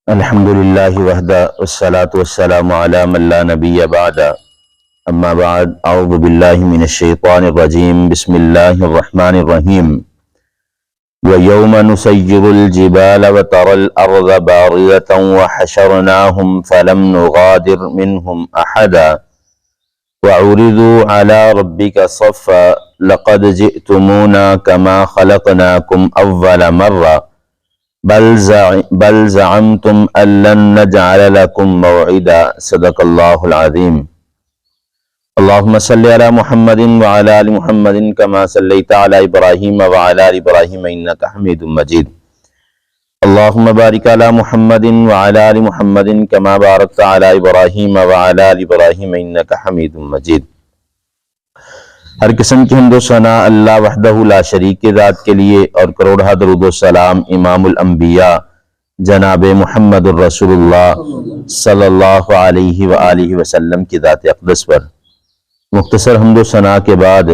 الحمد للہ وحدہ والصلاة والسلام علی من لا نبی بعد اما بعد اعوذ باللہ من الشیطان الرجیم بسم اللہ الرحمن الرحیم وَيَوْمَ نُسَيِّرُ الْجِبَالَ وَتَرَى الْأَرْضَ بَارِزَةً وَحَشَرْنَاهُمْ فَلَمْ نُغَادِرْ مِنْهُمْ أَحَدًا وَعُرِضُوا عَلَى رَبِّكَ صَفًّا لَقَدْ جِئْتُمُونَا كَمَا خَلَقْنَاكُمْ أَوَّلَ مَرَّةٍ بل زعمتم أن لن نجعل لكم موعدا صدق اللہ العظیم اللہم صلی علی محمد وعلی آل محمد کما صلیت علی ابراہیم وعلی آل ابراہیم انک حمید مجید اللہم بارک علی محمد وعلی آل محمد کما بارکت علی ابراہیم وعلی آل ابراہیم انک حمید مجید۔ ہر قسم کی حمد و ثنا اللہ وحدہ لا شریک کے ذات کے لیے، اور کروڑہ درود و سلام امام الانبیاء جناب محمد الرسول اللہ صلی اللہ علیہ وآلہ وسلم کی ذات اقدس پر۔ مختصر حمد و ثنا کے بعد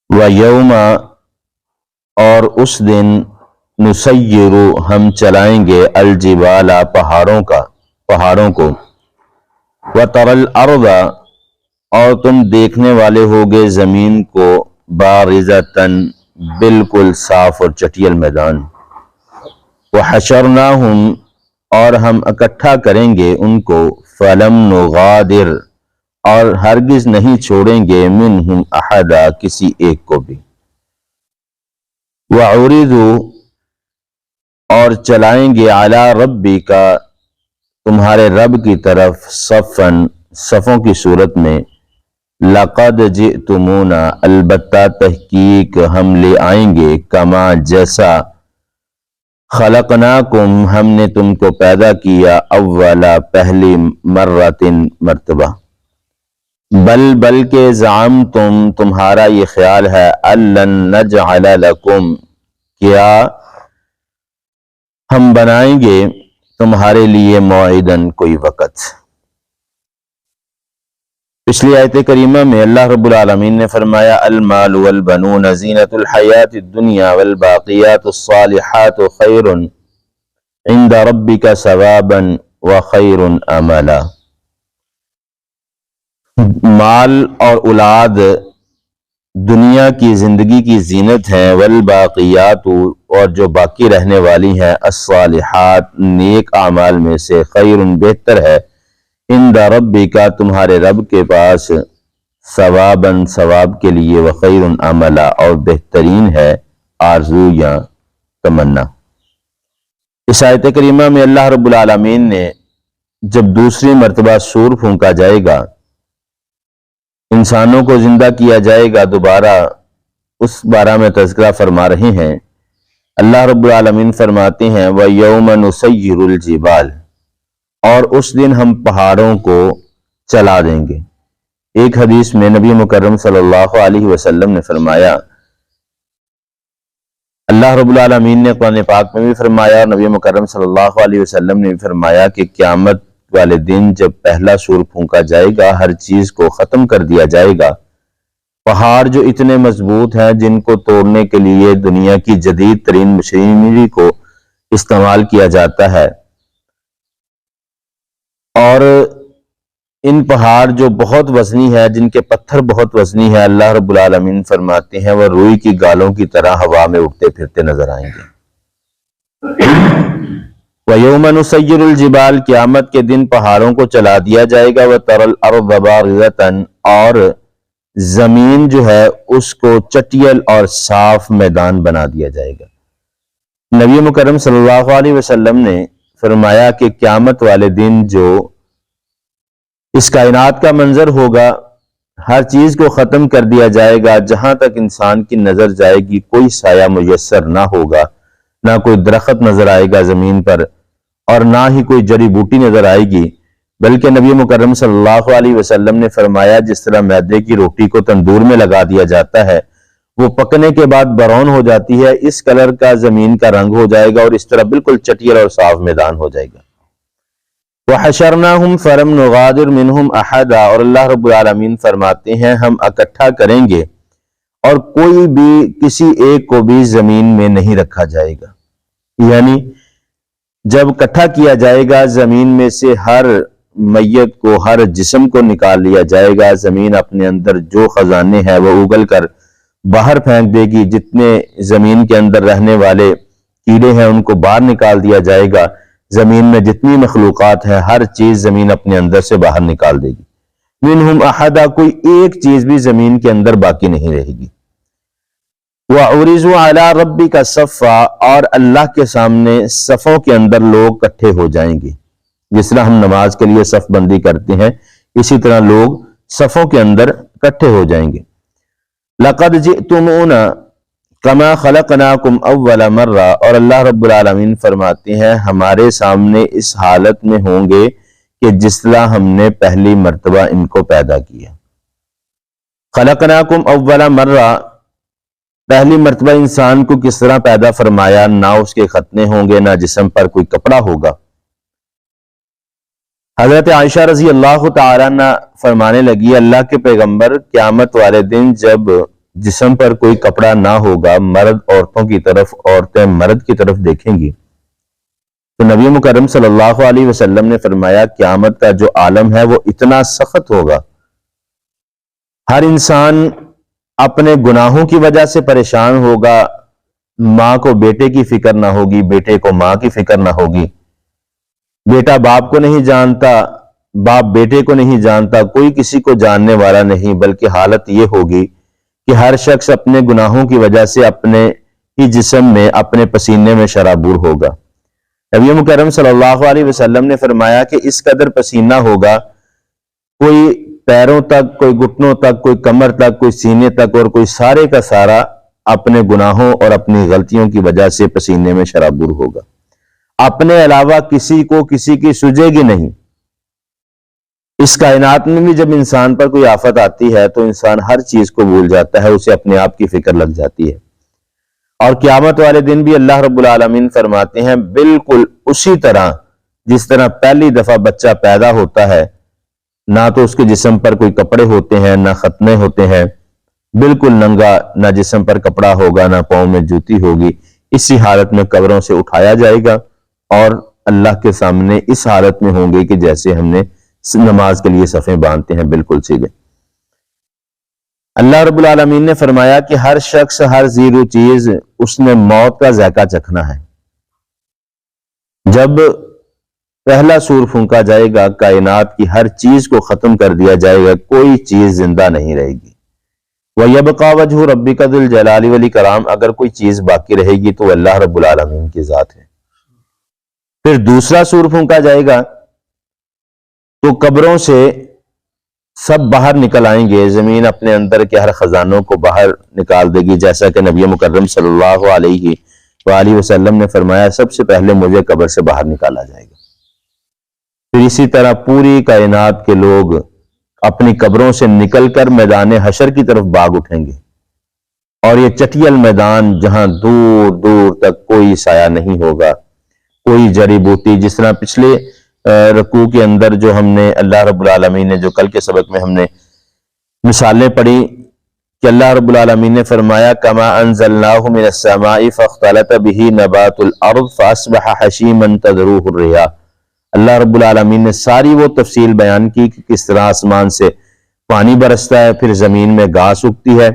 وَيَوْمَ اور اس دن نُسَيِّرُ ہم چلائیں گے الجبال پہاڑوں کو وَتَرَى الْأَرْضَ اور تم دیکھنے والے ہوگے زمین کو بارزتاً بالکل صاف اور چٹیل میدان، وحشرناہم اور ہم اکٹھا کریں گے ان کو، فلم نغادر اور ہرگز نہیں چھوڑیں گے منہم احدا کسی ایک کو بھی، وعرضوا اور چلائیں گے علی ربک تمہارے رب کی طرف صفاً صفوں کی صورت میں، لقد جئتمونا البتہ تحقیق ہم لے آئیں گے، کما جیسا خلقناکم ہم نے تم کو پیدا کیا، اولا پہلی مرتبہ، بلکہ زعمتم تمہارا یہ خیال ہے، الن نجعل لکم کیا ہم بنائیں گے تمہارے لیے موعدن کوئی وقت۔ پچھلی آیت کریمہ میں اللہ رب العالمین نے فرمایا المال والبنون زینۃ الحیات الدنیا والباقیات الصالحات خیر عند ربک ثوابا وخیر املا۔ مال اور اولاد دنیا کی زندگی کی زینت ہیں، والباقیات اور جو باقی رہنے والی ہیں، الصالحات نیک اعمال میں سے، خیر بہتر ہے، عند ربک تمہارے رب کے پاس، ثواباً ثواب کے لیے، وخیر عملا اور بہترین ہے آرزو یا تمنا۔ اس آیت کریمہ میں اللہ رب العالمین نے جب دوسری مرتبہ سور پھونکا جائے گا، انسانوں کو زندہ کیا جائے گا دوبارہ، اس بارے میں تذکرہ فرما رہے ہیں۔ اللہ رب العالمین فرماتے ہیں وَيَوْمَ نُسَيِّرُ الْجِبَالَ اور اس دن ہم پہاڑوں کو چلا دیں گے۔ ایک حدیث میں نبی مکرم صلی اللہ علیہ وسلم نے فرمایا، اللہ رب العالمین نے قرآن پاک میں بھی فرمایا اور نبی مکرم صلی اللہ علیہ وسلم نے بھی فرمایا کہ قیامت والے دن جب پہلا سور پھونکا جائے گا، ہر چیز کو ختم کر دیا جائے گا۔ پہاڑ جو اتنے مضبوط ہیں جن کو توڑنے کے لیے دنیا کی جدید ترین مشینری کو استعمال کیا جاتا ہے، اور ان پہاڑ جو بہت وزنی ہے، جن کے پتھر بہت وزنی ہے، اللہ رب العالمین فرماتے ہیں وہ روئی کی گالوں کی طرح ہوا میں اڑتے پھرتے نظر آئیں گے۔ وَيَوْمَ نُسَيِّرُ الْجِبَالَ قیامت کے دن پہاڑوں کو چلا دیا جائے گا، وَتَرَى الْأَرْضَ بَارِزَةً اور زمین جو ہے اس کو چٹیل اور صاف میدان بنا دیا جائے گا۔ نبی مکرم صلی اللہ علیہ وسلم نے فرمایا کہ قیامت والے دن جو اس کائنات کا منظر ہوگا، ہر چیز کو ختم کر دیا جائے گا، جہاں تک انسان کی نظر جائے گی کوئی سایہ میسر نہ ہوگا، نہ کوئی درخت نظر آئے گا زمین پر، اور نہ ہی کوئی جڑی بوٹی نظر آئے گی، بلکہ نبی مکرم صلی اللہ علیہ وسلم نے فرمایا جس طرح میدے کی روٹی کو تندور میں لگا دیا جاتا ہے، وہ پکنے کے بعد براؤن ہو جاتی ہے، اس کلر کا زمین کا رنگ ہو جائے گا، اور اس طرح بالکل چٹیل اور صاف میدان ہو جائے گا۔ وَحَشَرْنَاهُمْ فَلَمْ نُغَادِرْ مِنْهُمْ أَحَدًا اور اللہ رب العالمین فرماتے ہیں ہم اکٹھا کریں گے اور کوئی بھی کسی ایک کو بھی زمین میں نہیں رکھا جائے گا، یعنی جب اکٹھا کیا جائے گا زمین میں سے ہر میت کو، ہر جسم کو نکال لیا جائے گا، زمین اپنے اندر جو خزانے ہیں وہ اگل کر باہر پھینک دے گی، جتنے زمین کے اندر رہنے والے کیڑے ہیں ان کو باہر نکال دیا جائے گا، زمین میں جتنی مخلوقات ہیں ہر چیز زمین اپنے اندر سے باہر نکال دے گی۔ منہم احدا، کوئی ایک چیز بھی زمین کے اندر باقی نہیں رہے گی۔ وَعُرِضُوا عَلَىٰ رَبِّكَ صَفًّا، اور اللہ کے سامنے صفوں کے اندر لوگ اکٹھے ہو جائیں گے۔ جس طرح ہم نماز کے لیے صف بندی کرتے ہیں اسی طرح لوگ صفوں کے اندر اکٹھے ہو جائیں گے۔ لَقَدْ جِئْتُمُونَا كَمَا خَلَقْنَاكُمْ أَوَّلَ مَرَّةٍ، اور اللہ رب العالمین فرماتے ہیں ہمارے سامنے اس حالت میں ہوں گے کہ جس طرح ہم نے پہلی مرتبہ ان کو پیدا کیا۔ خَلَقْنَاكُمْ أَوَّلَ مَرَّةٍ، پہلی مرتبہ انسان کو کس طرح پیدا فرمایا، نہ اس کے ختنے ہوں گے، نہ جسم پر کوئی کپڑا ہوگا۔ حضرت عائشہ رضی اللہ تعالیٰ عنہ فرمانے لگی اللہ کے پیغمبر قیامت والے دن جب جسم پر کوئی کپڑا نہ ہوگا، مرد عورتوں کی طرف، عورتیں مرد کی طرف دیکھیں گی، تو نبی مکرم صلی اللہ علیہ وسلم نے فرمایا قیامت کا جو عالم ہے وہ اتنا سخت ہوگا، ہر انسان اپنے گناہوں کی وجہ سے پریشان ہوگا، ماں کو بیٹے کی فکر نہ ہوگی، بیٹے کو ماں کی فکر نہ ہوگی، بیٹا باپ کو نہیں جانتا، باپ بیٹے کو نہیں جانتا، کوئی کسی کو جاننے والا نہیں، بلکہ حالت یہ ہوگی کہ ہر شخص اپنے گناہوں کی وجہ سے اپنے ہی جسم میں، اپنے پسینے میں شرابور ہوگا۔ نبی مکرم صلی اللہ علیہ وسلم نے فرمایا کہ اس قدر پسینہ ہوگا، کوئی پیروں تک، کوئی گھٹنوں تک، کوئی کمر تک، کوئی سینے تک، اور کوئی سارے کا سارا اپنے گناہوں اور اپنی غلطیوں کی وجہ سے پسینے میں شرابور ہوگا، اپنے علاوہ کسی کو کسی کی سجے گی نہیں۔ اس کائنات میں بھی جب انسان پر کوئی آفت آتی ہے تو انسان ہر چیز کو بھول جاتا ہے، اسے اپنے آپ کی فکر لگ جاتی ہے، اور قیامت والے دن بھی اللہ رب العالمین فرماتے ہیں بالکل اسی طرح جس طرح پہلی دفعہ بچہ پیدا ہوتا ہے، نہ تو اس کے جسم پر کوئی کپڑے ہوتے ہیں، نہ ختنے ہوتے ہیں، بالکل ننگا، نہ جسم پر کپڑا ہوگا، نہ پاؤں میں جوتی ہوگی، اسی حالت میں قبروں سے اٹھایا جائے گا اور اللہ کے سامنے اس حالت میں ہوں گے کہ جیسے ہم نے نماز کے لیے صفیں باندھتے ہیں، بالکل سیدھے۔ اللہ رب العالمین نے فرمایا کہ ہر شخص، ہر زیرو چیز اس نے موت کا ذائقہ چکھنا ہے۔ جب پہلا سور پھونکا جائے گا، کائنات کی ہر چیز کو ختم کر دیا جائے گا، کوئی چیز زندہ نہیں رہے گی۔ وَيَبْقَى وَجْهُ رَبِّكَ ذُو الْجَلَالِ وَالْإِكْرَامِ، اگر کوئی چیز باقی رہے گی تو اللہ رب العالمین کی ذات ہے۔ پھر دوسرا سور پھونکا جائے گا تو قبروں سے سب باہر نکل آئیں گے، زمین اپنے اندر کے ہر خزانوں کو باہر نکال دے گی، جیسا کہ نبی مکرم صلی اللہ علیہ وآلہ وسلم نے فرمایا سب سے پہلے مجھے قبر سے باہر نکالا جائے گا۔ پھر اسی طرح پوری کائنات کے لوگ اپنی قبروں سے نکل کر میدان حشر کی طرف بھاگ اٹھیں گے، اور یہ چٹیل میدان جہاں دور دور تک کوئی سایہ نہیں ہوگا، کوئی جڑی بوٹی، جس طرح پچھلے رکوع کے اندر جو ہم نے اللہ رب العالمین نے جو کل کے سبق میں ہم نے مثالیں پڑھی کہ اللہ رب العالمین نے فرمایا کما انزلناہ من السماء فاختلط به نبات الارض فاصبح حشیما تذروہ الرياح۔ اللہ رب العالمین نے ساری وہ تفصیل بیان کی کہ کس طرح آسمان سے پانی برستا ہے، پھر زمین میں گھاس اگتی ہے،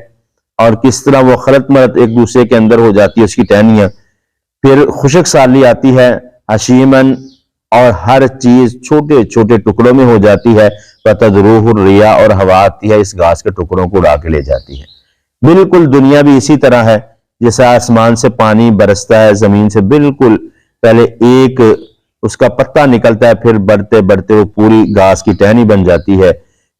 اور کس طرح وہ خلط ملط ایک دوسرے کے اندر ہو جاتی ہے اس کی ٹہنیاں، پھر خشک سالی آتی ہے حشیمن، اور ہر چیز چھوٹے چھوٹے ٹکڑوں میں ہو جاتی ہے، فتذروہ الرياح، اور ہوا آتی ہے اس گھاس کے ٹکڑوں کو اڑا کے لے جاتی ہے۔ بالکل دنیا بھی اسی طرح ہے، جیسے آسمان سے پانی برستا ہے، زمین سے بالکل پہلے ایک اس کا پتا نکلتا ہے، پھر بڑھتے بڑھتے وہ پوری گھاس کی ٹہنی بن جاتی ہے،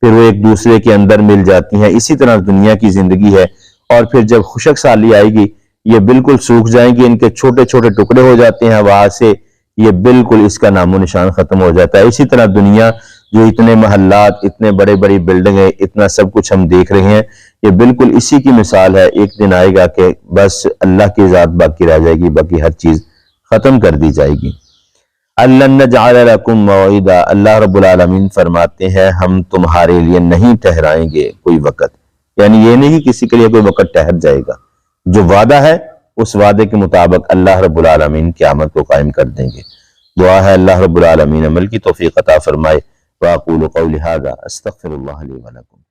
پھر وہ ایک دوسرے کے اندر مل جاتی ہیں۔ اسی طرح دنیا کی زندگی ہے، اور پھر جب خشک سالی آئے گی یہ بالکل سوکھ جائیں گی، ان کے چھوٹے چھوٹے ٹکڑے ہو جاتے ہیں ہوا سے، یہ بالکل اس کا نام و نشان ختم ہو جاتا ہے۔ اسی طرح دنیا جو اتنے محلات، اتنے بڑے بڑی بلڈنگیں، اتنا سب کچھ ہم دیکھ رہے ہیں، یہ بالکل اسی کی مثال ہے۔ ایک دن آئے گا کہ بس اللہ کی ذات باقی رہ جائے گی، باقی ہر چیز ختم کر دی جائے گی۔ أَلَّن نَّجْعَلَ لَكُم مَّوْعِدًا، اللہ رب العالمین فرماتے ہیں ہم تمہارے لیے نہیں ٹھہرائیں گے کوئی وقت، یعنی یہ نہیں کسی کے لیے کوئی وقت ٹھہر جائے گا، جو وعدہ ہے اس وعدے کے مطابق اللہ رب العالمین قیامت کو قائم کر دیں گے۔ دعا ہے اللہ رب العالمین عمل کی توفیق عطا فرمائے۔ وأقول قولی ھذا استغفر اللہ لی ولکم۔